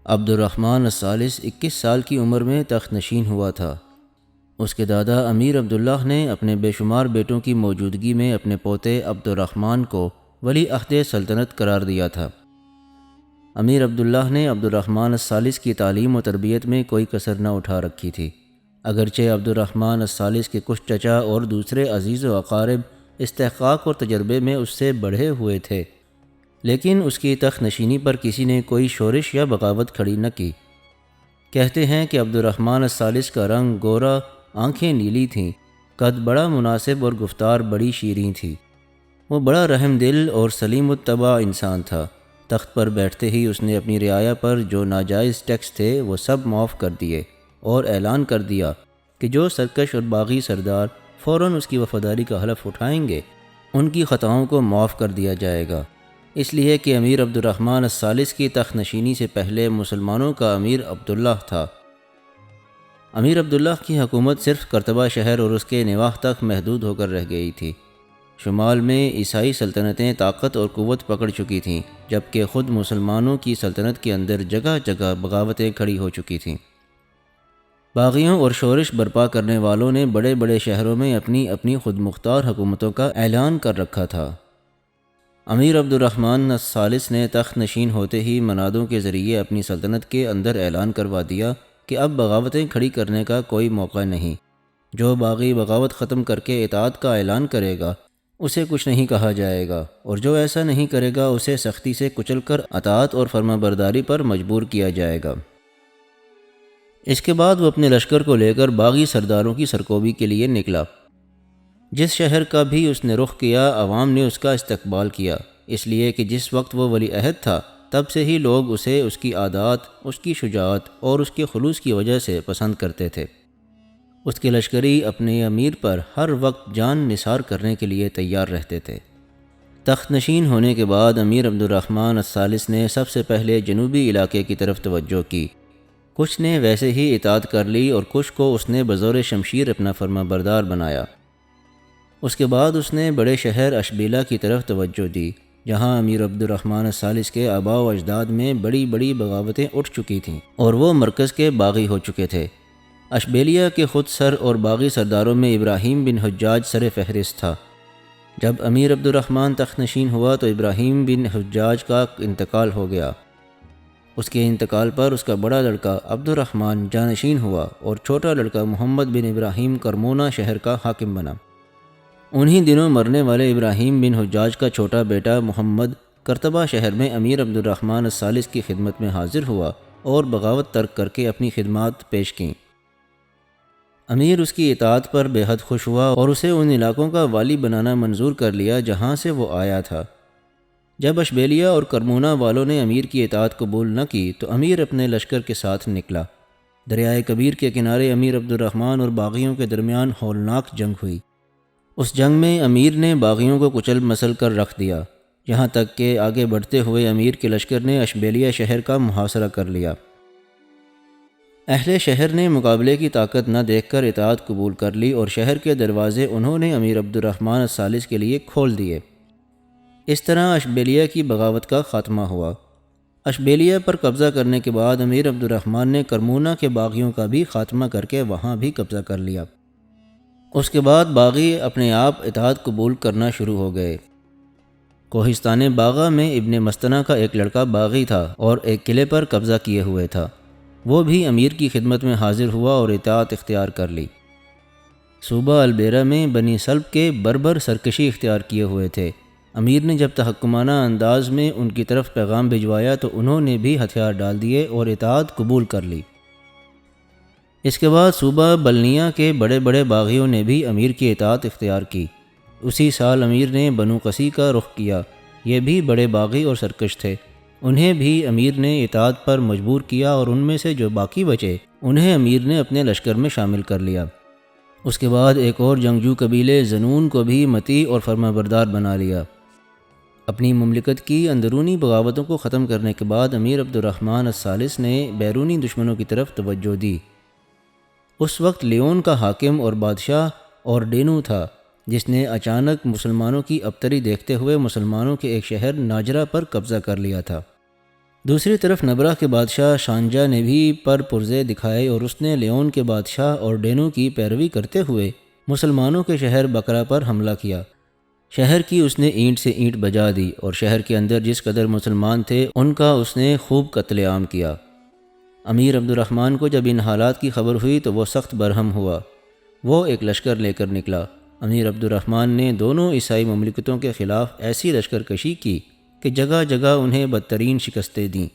عبد الرحمن الثالث 21 سال کی عمر میں تخت نشین ہوا تھا۔ اس کے دادا امیر عبداللہ نے اپنے بے شمار بیٹوں کی موجودگی میں اپنے پوتے عبد الرحمن کو ولی عہد سلطنت قرار دیا تھا۔ امیر عبداللہ نے عبد الرحمن الثالث کی تعلیم و تربیت میں کوئی کسر نہ اٹھا رکھی تھی۔ اگرچہ عبد الرحمن الثالث کے کچھ چچا اور دوسرے عزیز و اقارب استحقاق اور تجربے میں اس سے بڑھے ہوئے تھے، لیکن اس کی تخت نشینی پر کسی نے کوئی شورش یا بغاوت کھڑی نہ کی۔ کہتے ہیں کہ عبد الرحمن الثالث کا رنگ گورا، آنکھیں نیلی تھیں، قد بڑا مناسب اور گفتار بڑی شیریں تھی۔ وہ بڑا رحم دل اور سلیم الطبع انسان تھا۔ تخت پر بیٹھتے ہی اس نے اپنی رعایا پر جو ناجائز ٹیکس تھے وہ سب معاف کر دیے اور اعلان کر دیا کہ جو سرکش اور باغی سردار فوراً اس کی وفاداری کا حلف اٹھائیں گے ان کی خطاؤں کو معاف کر دیا جائے گا، اس لیے کہ امیر عبد الرحمن الثالث کی تخت نشینی سے پہلے مسلمانوں کا امیر عبداللہ تھا۔ امیر عبداللہ کی حکومت صرف قرطبہ شہر اور اس کے نواح تک محدود ہو کر رہ گئی تھی۔ شمال میں عیسائی سلطنتیں طاقت اور قوت پکڑ چکی تھیں، جبکہ خود مسلمانوں کی سلطنت کے اندر جگہ جگہ بغاوتیں کھڑی ہو چکی تھیں۔ باغیوں اور شورش برپا کرنے والوں نے بڑے بڑے شہروں میں اپنی اپنی خود مختار حکومتوں کا اعلان کر رکھا تھا۔ امیر عبد الرحمن الثالث نے تخت نشین ہوتے ہی منادوں کے ذریعے اپنی سلطنت کے اندر اعلان کروا دیا کہ اب بغاوتیں کھڑی کرنے کا کوئی موقع نہیں۔ جو باغی بغاوت ختم کر کے اطاعت کا اعلان کرے گا اسے کچھ نہیں کہا جائے گا، اور جو ایسا نہیں کرے گا اسے سختی سے کچل کر اطاعت اور فرما برداری پر مجبور کیا جائے گا۔ اس کے بعد وہ اپنے لشکر کو لے کر باغی سرداروں کی سرکوبی کے لیے نکلا۔ جس شہر کا بھی اس نے رخ کیا عوام نے اس کا استقبال کیا، اس لیے کہ جس وقت وہ ولی عہد تھا تب سے ہی لوگ اسے اس کی عادات، اس کی شجاعت اور اس کے خلوص کی وجہ سے پسند کرتے تھے۔ اس کے لشکری اپنے امیر پر ہر وقت جان نثار کرنے کے لیے تیار رہتے تھے۔ تخت نشین ہونے کے بعد امیر عبد الرحمن الثالث نے سب سے پہلے جنوبی علاقے کی طرف توجہ کی۔ کچھ نے ویسے ہی اطاعت کر لی اور کچھ کو اس نے بزور شمشیر اپنا فرما بردار بنایا۔ اس کے بعد اس نے بڑے شہر اشبیلہ کی طرف توجہ دی، جہاں امیر عبد الرحمن الثالث کے آباء و اجداد میں بڑی بڑی بغاوتیں اٹھ چکی تھیں اور وہ مرکز کے باغی ہو چکے تھے۔ اشبیلیہ کے خود سر اور باغی سرداروں میں ابراہیم بن حجاج سر فہرست تھا۔ جب امیر عبد الرحمن تخت نشین ہوا تو ابراہیم بن حجاج کا انتقال ہو گیا۔ اس کے انتقال پر اس کا بڑا لڑکا عبد الرحمن جانشین ہوا اور چھوٹا لڑکا محمد بن ابراہیم کرمونا شہر کا حاکم بنا۔ انہی دنوں مرنے والے ابراہیم بن حجاج کا چھوٹا بیٹا محمد قرطبہ شہر میں امیر عبد الرحمن الثالث کی خدمت میں حاضر ہوا اور بغاوت ترک کر کے اپنی خدمات پیش کیں۔ امیر اس کی اطاعت پر بے حد خوش ہوا اور اسے ان علاقوں کا والی بنانا منظور کر لیا جہاں سے وہ آیا تھا۔ جب اشبیلیہ اور کرمونا والوں نے امیر کی اطاعت قبول نہ کی تو امیر اپنے لشکر کے ساتھ نکلا۔ دریائے کبیر کے کنارے امیر عبد الرحمن اور باغیوں کے درمیان ہولناک جنگ ہوئی۔ اس جنگ میں امیر نے باغیوں کو کچل مسل کر رکھ دیا، یہاں تک کہ آگے بڑھتے ہوئے امیر کے لشکر نے اشبیلیہ شہر کا محاصرہ کر لیا۔ اہل شہر نے مقابلے کی طاقت نہ دیکھ کر اطاعت قبول کر لی اور شہر کے دروازے انہوں نے امیر عبد الرحمن الثالث کے لیے کھول دیے۔ اس طرح اشبیلیہ کی بغاوت کا خاتمہ ہوا۔ اشبیلیہ پر قبضہ کرنے کے بعد امیر عبد الرحمن نے کرمونا کے باغیوں کا بھی خاتمہ کر کے وہاں بھی قبضہ کر لیا۔ اس کے بعد باغی اپنے آپ اطاعت قبول کرنا شروع ہو گئے۔ کوہستان باغا میں ابن مستنہ کا ایک لڑکا باغی تھا اور ایک قلعے پر قبضہ کیے ہوئے تھا۔ وہ بھی امیر کی خدمت میں حاضر ہوا اور اطاعت اختیار کر لی۔ صوبہ البیرہ میں بنی سلب کے بربر سرکشی اختیار کیے ہوئے تھے۔ امیر نے جب تحکمانہ انداز میں ان کی طرف پیغام بھجوایا تو انہوں نے بھی ہتھیار ڈال دیے اور اطاعت قبول کر لی۔ اس کے بعد صوبہ بلنیہ کے بڑے بڑے باغیوں نے بھی امیر کی اطاعت اختیار کی۔ اسی سال امیر نے بنو قسی کا رخ کیا۔ یہ بھی بڑے باغی اور سرکش تھے۔ انہیں بھی امیر نے اطاعت پر مجبور کیا اور ان میں سے جو باقی بچے انہیں امیر نے اپنے لشکر میں شامل کر لیا۔ اس کے بعد ایک اور جنگجو قبیلے زنون کو بھی مطیع اور فرما بردار بنا لیا۔ اپنی مملکت کی اندرونی بغاوتوں کو ختم کرنے کے بعد امیر عبد الرحمن الثالث نے بیرونی دشمنوں کی طرف توجہ دی۔ اس وقت لیون کا حاکم اور بادشاہ اوردینو تھا، جس نے اچانک مسلمانوں کی ابتری دیکھتے ہوئے مسلمانوں کے ایک شہر ناجرہ پر قبضہ کر لیا تھا۔ دوسری طرف نبرہ کے بادشاہ شانجہ نے بھی پرزے دکھائے اور اس نے لیون کے بادشاہ اور ڈینو کی پیروی کرتے ہوئے مسلمانوں کے شہر بقرہ پر حملہ کیا۔ شہر کی اس نے اینٹ سے اینٹ بجا دی اور شہر کے اندر جس قدر مسلمان تھے ان کا اس نے خوب قتل عام کیا۔ امیر عبد الرحمن کو جب ان حالات کی خبر ہوئی تو وہ سخت برہم ہوا۔ وہ ایک لشکر لے کر نکلا۔ امیر عبد الرحمن نے دونوں عیسائی مملکتوں کے خلاف ایسی لشکر کشی کی کہ جگہ جگہ انہیں بدترین شکستیں دیں۔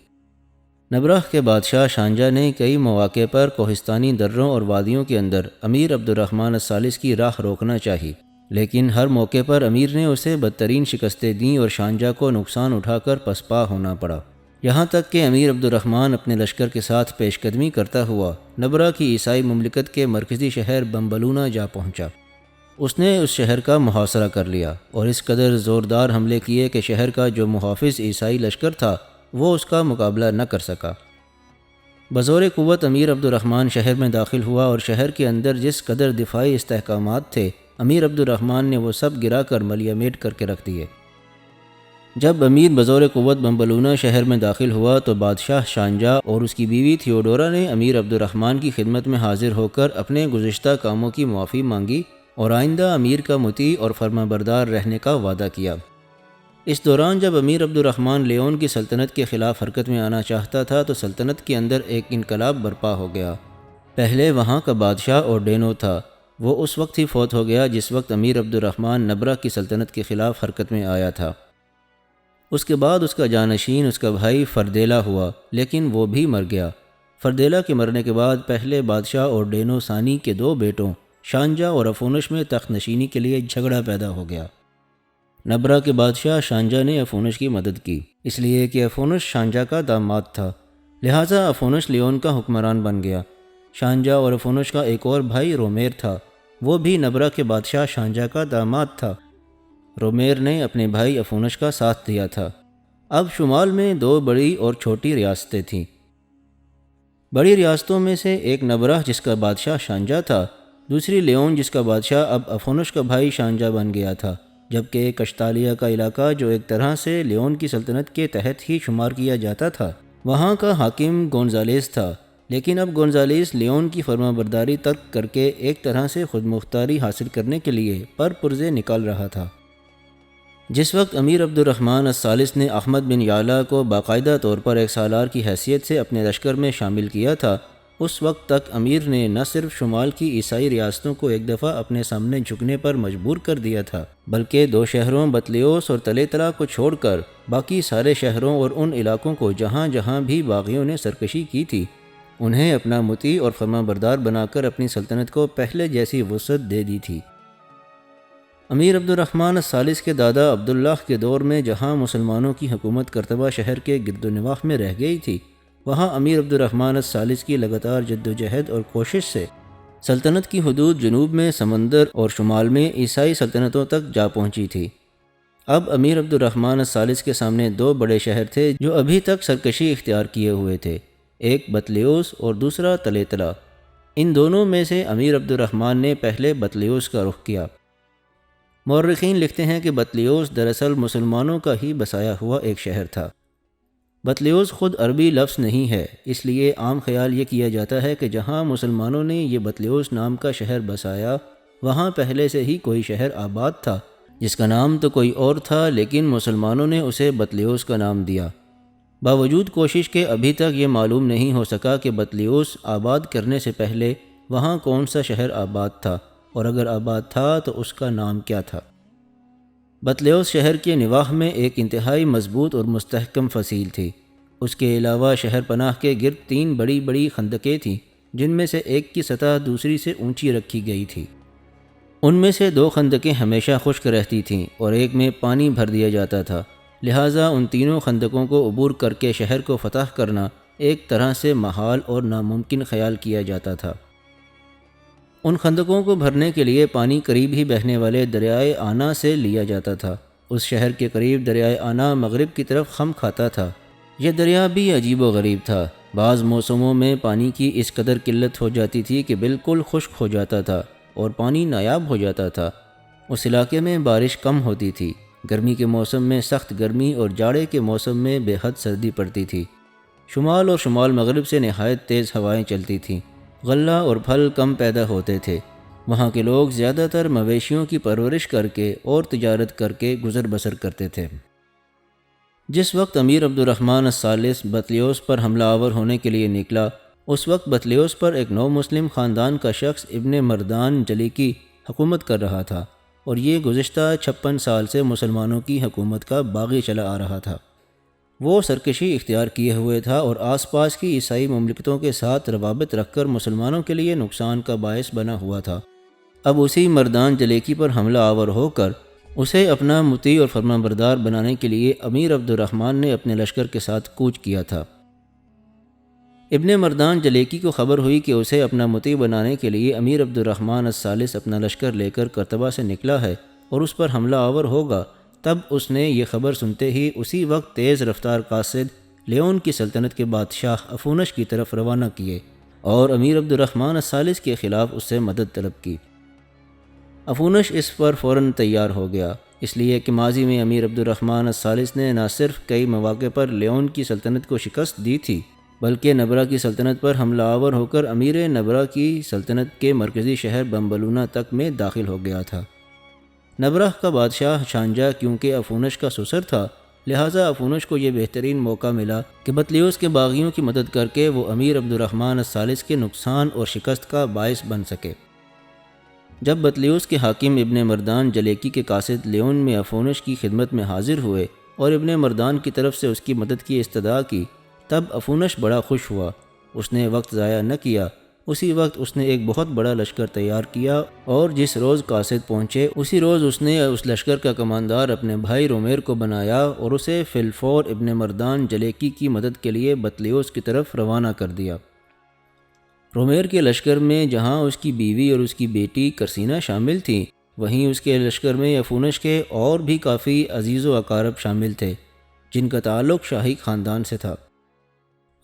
نبرہ کے بادشاہ شانجہ نے کئی مواقع پر کوہستانی دروں اور وادیوں کے اندر امیر عبد الرحمن الثالث کی راہ روکنا چاہی، لیکن ہر موقع پر امیر نے اسے بدترین شکستیں دیں اور شانجہ کو نقصان اٹھا کر پسپا ہونا پڑا، یہاں تک کہ امیر عبد الرحمن اپنے لشکر کے ساتھ پیش قدمی کرتا ہوا نبرہ کی عیسائی مملکت کے مرکزی شہر بمبلونہ جا پہنچا۔ اس نے اس شہر کا محاصرہ کر لیا اور اس قدر زوردار حملے کیے کہ شہر کا جو محافظ عیسائی لشکر تھا وہ اس کا مقابلہ نہ کر سکا۔ بزور قوت امیر عبد الرحمن شہر میں داخل ہوا اور شہر کے اندر جس قدر دفاعی استحکامات تھے امیر عبد الرحمن نے وہ سب گرا کر ملیہ میٹ کر کے رکھ دیے۔ جب امیر بزور قوت بمبلونہ شہر میں داخل ہوا تو بادشاہ شانجہ اور اس کی بیوی تھیوڈورا نے امیر عبد الرحمن کی خدمت میں حاضر ہو کر اپنے گزشتہ کاموں کی معافی مانگی اور آئندہ امیر کا مطیع اور فرما بردار رہنے کا وعدہ کیا۔ اس دوران جب امیر عبد الرحمن لیون کی سلطنت کے خلاف حرکت میں آنا چاہتا تھا تو سلطنت کے اندر ایک انقلاب برپا ہو گیا۔ پہلے وہاں کا بادشاہ اور ڈینو تھا، وہ اس وقت ہی فوت ہو گیا جس وقت امیر عبد الرحمن نبرہ کی سلطنت کے خلاف حرکت میں آیا تھا۔ اس کے بعد اس کا جانشین اس کا بھائی فردیلا ہوا، لیکن وہ بھی مر گیا۔ فردیلا کے مرنے کے بعد پہلے بادشاہ اور ڈینو ثانی کے دو بیٹوں شانجہ اور افونش میں تخت نشینی کے لیے جھگڑا پیدا ہو گیا۔ نبرہ کے بادشاہ شانجہ نے افونش کی مدد کی، اس لیے کہ افونش شانجہ کا داماد تھا، لہٰذا افونش لیون کا حکمران بن گیا۔ شانجہ اور افونش کا ایک اور بھائی رومیر تھا، وہ بھی نبرہ کے بادشاہ شانجہ کا داماد تھا۔ رومیر نے اپنے بھائی افونش کا ساتھ دیا تھا۔ اب شمال میں دو بڑی اور چھوٹی ریاستیں تھیں۔ بڑی ریاستوں میں سے ایک نبرہ جس کا بادشاہ شانجہ تھا، دوسری لیون جس کا بادشاہ اب افونش کا بھائی شانجہ بن گیا تھا، جبکہ کشتالیہ کا علاقہ جو ایک طرح سے لیون کی سلطنت کے تحت ہی شمار کیا جاتا تھا، وہاں کا حاکم گونزالیس تھا، لیکن اب گونزالیس لیون کی فرما برداری ترک کر کے ایک طرح سے خود مختاری حاصل کرنے کے لیے پرزے نکال رہا تھا۔ جس وقت امیر عبد الرحمن الثالث نے احمد بن یعلا کو باقاعدہ طور پر ایک سالار کی حیثیت سے اپنے لشکر میں شامل کیا تھا، اس وقت تک امیر نے نہ صرف شمال کی عیسائی ریاستوں کو ایک دفعہ اپنے سامنے جھکنے پر مجبور کر دیا تھا، بلکہ دو شہروں بطلیوس اور تلیتلا کو چھوڑ کر باقی سارے شہروں اور ان علاقوں کو جہاں جہاں بھی باغیوں نے سرکشی کی تھی انہیں اپنا مطیع اور فرما بردار بنا کر اپنی سلطنت کو پہلے جیسی وسعت دے دی تھی۔ امیر عبد الرحمن الثالث کے دادا عبداللہ کے دور میں جہاں مسلمانوں کی حکومت کرتبہ شہر کے گرد و نواح میں رہ گئی تھی، وہاں امیر عبد الرحمن الثالث کی لگاتار جد و جہد اور کوشش سے سلطنت کی حدود جنوب میں سمندر اور شمال میں عیسائی سلطنتوں تک جا پہنچی تھی۔ اب امیر عبد الرحمن الثالث کے سامنے دو بڑے شہر تھے جو ابھی تک سرکشی اختیار کیے ہوئے تھے، ایک بطلیوس اور دوسرا تلیتلا۔ ان دونوں میں سے امیر عبد الرحمن نے پہلے بطلیوس کا رخ کیا۔ مورخین لکھتے ہیں کہ بطلیوس دراصل مسلمانوں کا ہی بسایا ہوا ایک شہر تھا۔ بطلیوس خود عربی لفظ نہیں ہے، اس لیے عام خیال یہ کیا جاتا ہے کہ جہاں مسلمانوں نے یہ بطلیوس نام کا شہر بسایا وہاں پہلے سے ہی کوئی شہر آباد تھا جس کا نام تو کوئی اور تھا، لیکن مسلمانوں نے اسے بطلیوس کا نام دیا۔ باوجود کوشش کے ابھی تک یہ معلوم نہیں ہو سکا کہ بطلیوس آباد کرنے سے پہلے وہاں کون سا شہر آباد تھا، اور اگر آباد تھا تو اس کا نام کیا تھا۔ بطلیوس شہر کے نواح میں ایک انتہائی مضبوط اور مستحکم فصیل تھی۔ اس کے علاوہ شہر پناہ کے گرد 3 بڑی بڑی خندقیں تھیں، جن میں سے ایک کی سطح دوسری سے اونچی رکھی گئی تھی۔ ان میں سے 2 خندقیں ہمیشہ خشک رہتی تھیں اور ایک میں پانی بھر دیا جاتا تھا، لہٰذا ان تینوں خندقوں کو عبور کر کے شہر کو فتح کرنا ایک طرح سے محال اور ناممکن خیال کیا جاتا تھا۔ ان خندقوں کو بھرنے کے لیے پانی قریب ہی بہنے والے دریائے آنا سے لیا جاتا تھا۔ اس شہر کے قریب دریائے آنا مغرب کی طرف خم کھاتا تھا۔ یہ دریا بھی عجیب و غریب تھا، بعض موسموں میں پانی کی اس قدر قلت ہو جاتی تھی کہ بالکل خشک ہو جاتا تھا اور پانی نایاب ہو جاتا تھا۔ اس علاقے میں بارش کم ہوتی تھی، گرمی کے موسم میں سخت گرمی اور جاڑے کے موسم میں بے حد سردی پڑتی تھی۔ شمال اور شمال مغرب سے نہایت تیز ہوائیں چلتی تھیں، غلہ اور پھل کم پیدا ہوتے تھے۔ وہاں کے لوگ زیادہ تر مویشیوں کی پرورش کر کے اور تجارت کر کے گزر بسر کرتے تھے۔ جس وقت امیر عبد الرحمن الثالث بطلیوس پر حملہ آور ہونے کے لیے نکلا، اس وقت بطلیوس پر ایک نو مسلم خاندان کا شخص ابن مردان جلیکی حکومت کر رہا تھا، اور یہ گزشتہ 56 سال سے مسلمانوں کی حکومت کا باغی چلا آ رہا تھا۔ وہ سرکشی اختیار کیے ہوئے تھا اور آس پاس کی عیسائی مملکتوں کے ساتھ روابط رکھ کر مسلمانوں کے لیے نقصان کا باعث بنا ہوا تھا۔ اب اسی مردان جلیکی پر حملہ آور ہو کر اسے اپنا مطیع اور فرمانبردار بنانے کے لیے امیر عبد الرحمن نے اپنے لشکر کے ساتھ کوچ کیا تھا۔ ابن مردان جلیکی کو خبر ہوئی کہ اسے اپنا مطیع بنانے کے لیے امیر عبد الرحمن الثالث اپنا لشکر لے کر کرتبہ سے نکلا ہے اور اس پر حملہ آور ہوگا، تب اس نے یہ خبر سنتے ہی اسی وقت تیز رفتار قاصد لیون کی سلطنت کے بادشاہ افونش کی طرف روانہ کیے اور امیر عبد الرحمن الثالث کے خلاف اس سے مدد طلب کی۔ افونش اس پر فوراً تیار ہو گیا، اس لیے کہ ماضی میں امیر عبد الرحمن الثالث نے نہ صرف کئی مواقع پر لیون کی سلطنت کو شکست دی تھی، بلکہ نبرہ کی سلطنت پر حملہ آور ہو کر امیر نبرہ کی سلطنت کے مرکزی شہر بمبلونہ تک میں داخل ہو گیا تھا۔ نبرہ کا بادشاہ شانجہ کیونکہ افونش کا سسر تھا، لہٰذا افونش کو یہ بہترین موقع ملا کہ بطلیوس کے باغیوں کی مدد کر کے وہ امیر عبد الرحمن الثالث کے نقصان اور شکست کا باعث بن سکے۔ جب بطلیوس کے حاکم ابن مردان جلیکی کے قاصد لیون میں افونش کی خدمت میں حاضر ہوئے اور ابن مردان کی طرف سے اس کی مدد کی استدعا کی، تب افونش بڑا خوش ہوا۔ اس نے وقت ضائع نہ کیا، اسی وقت اس نے ایک بہت بڑا لشکر تیار کیا اور جس روز قاصد پہنچے اسی روز اس نے اس لشکر کا کماندار اپنے بھائی رومیر کو بنایا اور اسے فی الفور ابن مردان جلیکی کی مدد کے لیے بطلیوس کی طرف روانہ کر دیا۔ رومیر کے لشکر میں جہاں اس کی بیوی اور اس کی بیٹی کرسینہ شامل تھیں، وہیں اس کے لشکر میں افونش کے اور بھی کافی عزیز و اقارب شامل تھے جن کا تعلق شاہی خاندان سے تھا۔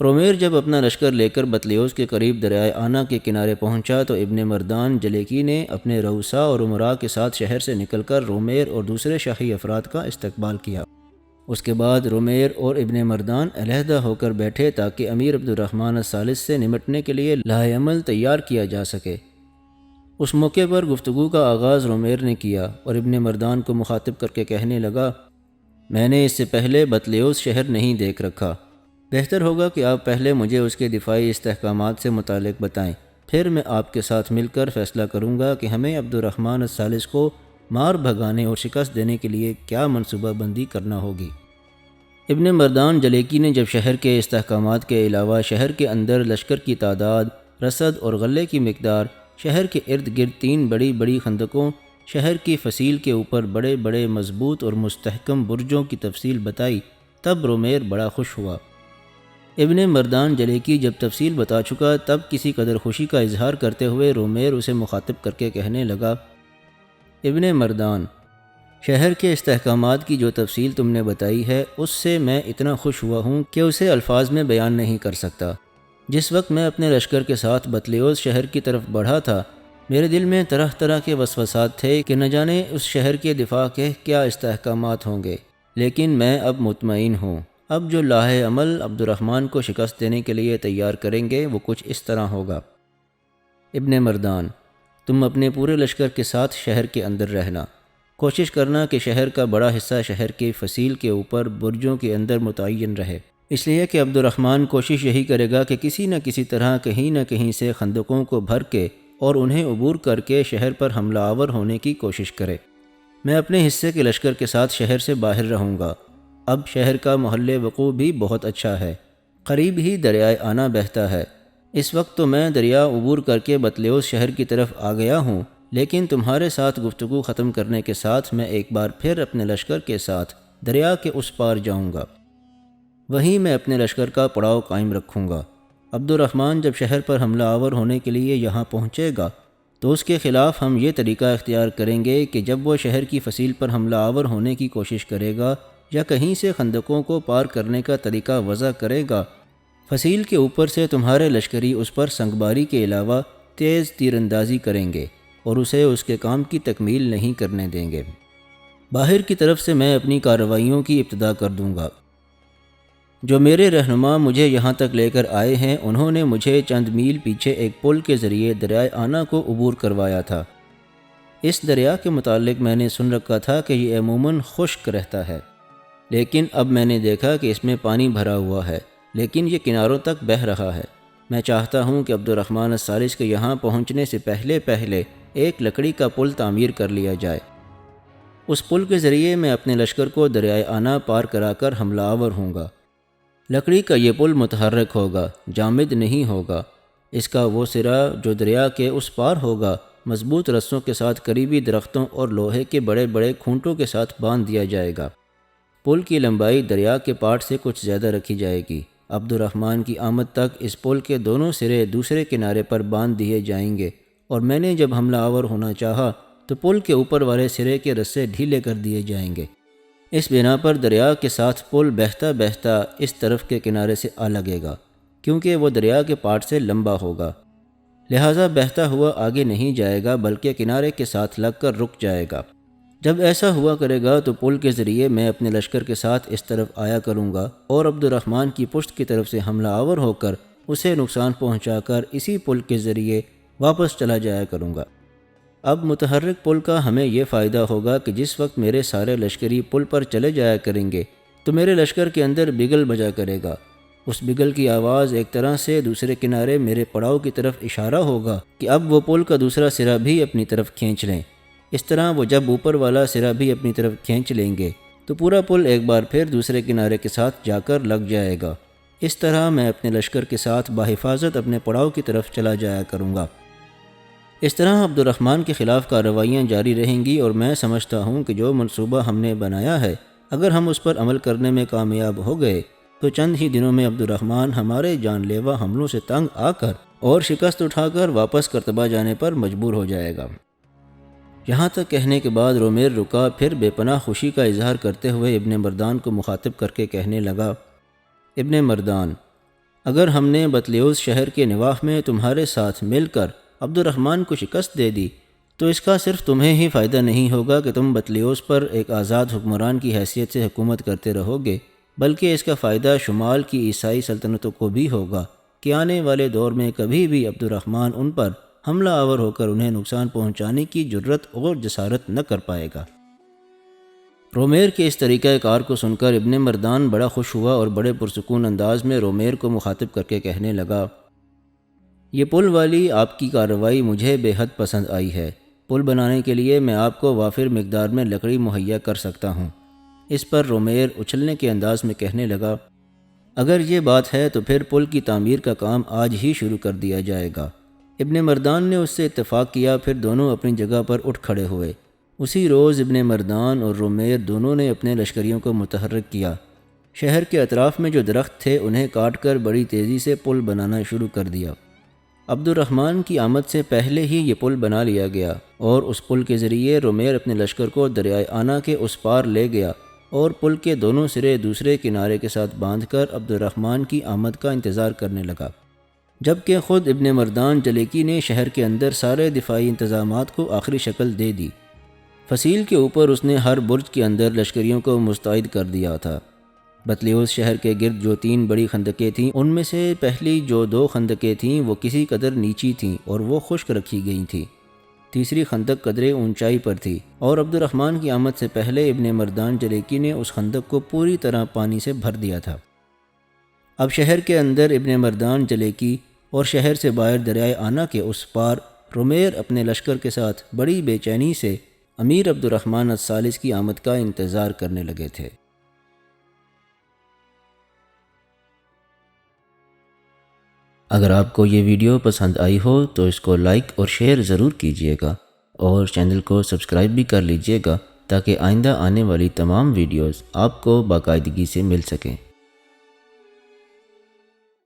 رومیر جب اپنا لشکر لے کر بطلیوس کے قریب دریائے آنا کے کنارے پہنچا تو ابن مردان جلیکی نے اپنے رؤساء اور امراء کے ساتھ شہر سے نکل کر رومیر اور دوسرے شاہی افراد کا استقبال کیا۔ اس کے بعد رومیر اور ابن مردان علیحدہ ہو کر بیٹھے تاکہ امیر عبد الرحمن الثالث سے نمٹنے کے لیے لاہ عمل تیار کیا جا سکے۔ اس موقع پر گفتگو کا آغاز رومیر نے کیا اور ابن مردان کو مخاطب کر کے کہنے لگا، میں نے اس سے پہلے بطلیوس شہر نہیں دیکھ رکھا، بہتر ہوگا کہ آپ پہلے مجھے اس کے دفاعی استحکامات سے متعلق بتائیں، پھر میں آپ کے ساتھ مل کر فیصلہ کروں گا کہ ہمیں عبد الرحمن الثالث کو مار بھگانے اور شکست دینے کے لیے کیا منصوبہ بندی کرنا ہوگی۔ ابن مردان جلیکی نے جب شہر کے استحکامات کے علاوہ شہر کے اندر لشکر کی تعداد، رسد اور غلے کی مقدار، شہر کے ارد گرد 3 بڑی بڑی خندقوں، شہر کی فصیل کے اوپر بڑے بڑے مضبوط اور مستحکم برجوں کی تفصیل بتائی، تب رومیر بڑا خوش ہوا۔ ابن مردان جلیکی جب تفصیل بتا چکا تب کسی قدر خوشی کا اظہار کرتے ہوئے رومیر اسے مخاطب کر کے کہنے لگا، ابن مردان، شہر کے استحکامات کی جو تفصیل تم نے بتائی ہے اس سے میں اتنا خوش ہوا ہوں کہ اسے الفاظ میں بیان نہیں کر سکتا۔ جس وقت میں اپنے لشکر کے ساتھ بطلیوس شہر کی طرف بڑھا تھا، میرے دل میں طرح طرح کے وسوسات تھے کہ نہ جانے اس شہر کے دفاع کے کیا استحکامات ہوں گے، لیکن میں اب مطمئن ہوں۔ اب جو لاہ عمل عبد الرحمن کو شکست دینے کے لیے تیار کریں گے وہ کچھ اس طرح ہوگا۔ ابن مردان، تم اپنے پورے لشکر کے ساتھ شہر کے اندر رہنا، کوشش کرنا کہ شہر کا بڑا حصہ شہر کی فصیل کے اوپر برجوں کے اندر متعین رہے، اس لیے کہ عبد الرحمن کوشش یہی کرے گا کہ کسی نہ کسی طرح کہیں نہ کہیں سے خندقوں کو بھر کے اور انہیں عبور کر کے شہر پر حملہ آور ہونے کی کوشش کرے۔ میں اپنے حصے کے لشکر کے ساتھ شہر سے باہر رہوں گا۔ اب شہر کا محل وقوع بھی بہت اچھا ہے، قریب ہی دریائے آنا بہتا ہے۔ اس وقت تو میں دریا عبور کر کے بطلیوس شہر کی طرف آ گیا ہوں، لیکن تمہارے ساتھ گفتگو ختم کرنے کے ساتھ میں ایک بار پھر اپنے لشکر کے ساتھ دریا کے اس پار جاؤں گا، وہیں میں اپنے لشکر کا پڑاؤ قائم رکھوں گا۔ عبد الرحمن جب شہر پر حملہ آور ہونے کے لیے یہاں پہنچے گا تو اس کے خلاف ہم یہ طریقہ اختیار کریں گے کہ جب وہ شہر کی فصیل پر حملہ آور ہونے کی کوشش کرے گا یا کہیں سے خندقوں کو پار کرنے کا طریقہ وضع کرے گا، فصیل کے اوپر سے تمہارے لشکری اس پر سنگباری کے علاوہ تیز تیر اندازی کریں گے اور اسے اس کے کام کی تکمیل نہیں کرنے دیں گے۔ باہر کی طرف سے میں اپنی کارروائیوں کی ابتدا کر دوں گا۔ جو میرے رہنما مجھے یہاں تک لے کر آئے ہیں، انہوں نے مجھے چند میل پیچھے ایک پل کے ذریعے دریائے آنا کو عبور کروایا تھا۔ اس دریا کے متعلق میں نے سن رکھا تھا کہ یہ عموماً خشک رہتا ہے، لیکن اب میں نے دیکھا کہ اس میں پانی بھرا ہوا ہے، لیکن یہ کناروں تک بہہ رہا ہے۔ میں چاہتا ہوں کہ عبد الرحمن الثالث کے یہاں پہنچنے سے پہلے ایک لکڑی کا پل تعمیر کر لیا جائے۔ اس پل کے ذریعے میں اپنے لشکر کو دریائے آنا پار کرا کر حملہ آور ہوں گا۔ لکڑی کا یہ پل متحرک ہوگا، جامد نہیں ہوگا۔ اس کا وہ سرا جو دریا کے اس پار ہوگا، مضبوط رسوں کے ساتھ قریبی درختوں اور لوہے کے بڑے بڑے کھونٹوں کے ساتھ باندھ دیا جائے گا۔ پل کی لمبائی دریا کے پاٹ سے کچھ زیادہ رکھی جائے گی۔ عبد الرحمن کی آمد تک اس پل کے دونوں سرے دوسرے کنارے پر باندھ دیے جائیں گے، اور میں نے جب حملہ آور ہونا چاہا تو پل کے اوپر والے سرے کے رسے ڈھیلے کر دیے جائیں گے۔ اس بنا پر دریا کے ساتھ پل بہتا اس طرف کے کنارے سے آ لگے گا، کیونکہ وہ دریا کے پاٹ سے لمبا ہوگا، لہٰذا بہتا ہوا آگے نہیں جائے گا بلکہ کنارے کے ساتھ لگ کر رک جائے گا۔ جب ایسا ہوا کرے گا تو پل کے ذریعے میں اپنے لشکر کے ساتھ اس طرف آیا کروں گا اور عبد الرحمن کی پشت کی طرف سے حملہ آور ہو کر اسے نقصان پہنچا کر اسی پل کے ذریعے واپس چلا جایا کروں گا۔ اب متحرک پل کا ہمیں یہ فائدہ ہوگا کہ جس وقت میرے سارے لشکری پل پر چلے جایا کریں گے تو میرے لشکر کے اندر بگل بجا کرے گا۔ اس بگل کی آواز ایک طرح سے دوسرے کنارے میرے پڑاؤ کی طرف اشارہ ہوگا کہ اب وہ پل کا دوسرا سرا بھی اپنی طرف کھینچ لیں۔ اس طرح وہ جب اوپر والا سرا بھی اپنی طرف کھینچ لیں گے تو پورا پل ایک بار پھر دوسرے کنارے کے ساتھ جا کر لگ جائے گا۔ اس طرح میں اپنے لشکر کے ساتھ بحفاظت اپنے پڑاؤ کی طرف چلا جایا کروں گا۔ اس طرح عبد الرحمن کے خلاف کارروائیاں جاری رہیں گی، اور میں سمجھتا ہوں کہ جو منصوبہ ہم نے بنایا ہے، اگر ہم اس پر عمل کرنے میں کامیاب ہو گئے تو چند ہی دنوں میں عبد الرحمن ہمارے جان لیوا حملوں سے تنگ آ کر اور شکست اٹھا کر واپس کرتبہ جانے پر مجبور ہو جائے گا۔ یہاں تک کہنے کے بعد رومیر رکا، پھر بے پناہ خوشی کا اظہار کرتے ہوئے ابن مردان کو مخاطب کر کے کہنے لگا، ابن مردان، اگر ہم نے بطلیوس شہر کے نواح میں تمہارے ساتھ مل کر عبد الرحمن کو شکست دے دی تو اس کا صرف تمہیں ہی فائدہ نہیں ہوگا کہ تم بطلیوس پر ایک آزاد حکمران کی حیثیت سے حکومت کرتے رہو گے، بلکہ اس کا فائدہ شمال کی عیسائی سلطنتوں کو بھی ہوگا کہ آنے والے دور میں کبھی بھی عبد الرحمن ان پر حملہ آور ہو کر انہیں نقصان پہنچانے کی جرت اور جسارت نہ کر پائے گا۔ رومیر کے اس طریقہ کار کو سن کر ابن مردان بڑا خوش ہوا اور بڑے پرسکون انداز میں رومیر کو مخاطب کر کے کہنے لگا، یہ پل والی آپ کی کارروائی مجھے بے حد پسند آئی ہے۔ پل بنانے کے لیے میں آپ کو وافر مقدار میں لکڑی مہیا کر سکتا ہوں۔ اس پر رومیر اچھلنے کے انداز میں کہنے لگا، اگر یہ بات ہے تو پھر پل کی تعمیر کا کام آج ہی شروع کر دیا جائے گا۔ ابن مردان نے اس سے اتفاق کیا، پھر دونوں اپنی جگہ پر اٹھ کھڑے ہوئے۔ اسی روز ابن مردان اور رومیر دونوں نے اپنے لشکریوں کو متحرک کیا۔ شہر کے اطراف میں جو درخت تھے انہیں کاٹ کر بڑی تیزی سے پل بنانا شروع کر دیا۔ عبد الرحمن کی آمد سے پہلے ہی یہ پل بنا لیا گیا، اور اس پل کے ذریعے رومیر اپنے لشکر کو دریائے آنا کے اس پار لے گیا اور پل کے دونوں سرے دوسرے کنارے کے ساتھ باندھ کر عبد الرحمن کی آمد کا انتظار کرنے لگا، جبکہ خود ابن مردان جلیکی نے شہر کے اندر سارے دفاعی انتظامات کو آخری شکل دے دی۔ فصیل کے اوپر اس نے ہر برج کے اندر لشکریوں کو مستعد کر دیا تھا۔ بطلیوس شہر کے گرد جو 3 بڑی خندقیں تھیں، ان میں سے پہلی جو 2 خندقیں تھیں وہ کسی قدر نیچی تھیں اور وہ خشک رکھی گئی تھیں۔ تیسری خندق قدرے اونچائی پر تھی، اور عبد الرحمن کی آمد سے پہلے ابن مردان جلیکی نے اس خندق کو پوری طرح پانی سے بھر دیا تھا۔ اب شہر کے اندر ابن مردان جلیکی اور شہر سے باہر دریائے آنا کے اس پار رومیر اپنے لشکر کے ساتھ بڑی بے چینی سے امیر عبد الرحمن الثالث کی آمد کا انتظار کرنے لگے تھے۔ اگر آپ کو یہ ویڈیو پسند آئی ہو تو اس کو لائک اور شیئر ضرور کیجیے گا، اور چینل کو سبسکرائب بھی کر لیجیے گا تاکہ آئندہ آنے والی تمام ویڈیوز آپ کو باقاعدگی سے مل سکیں۔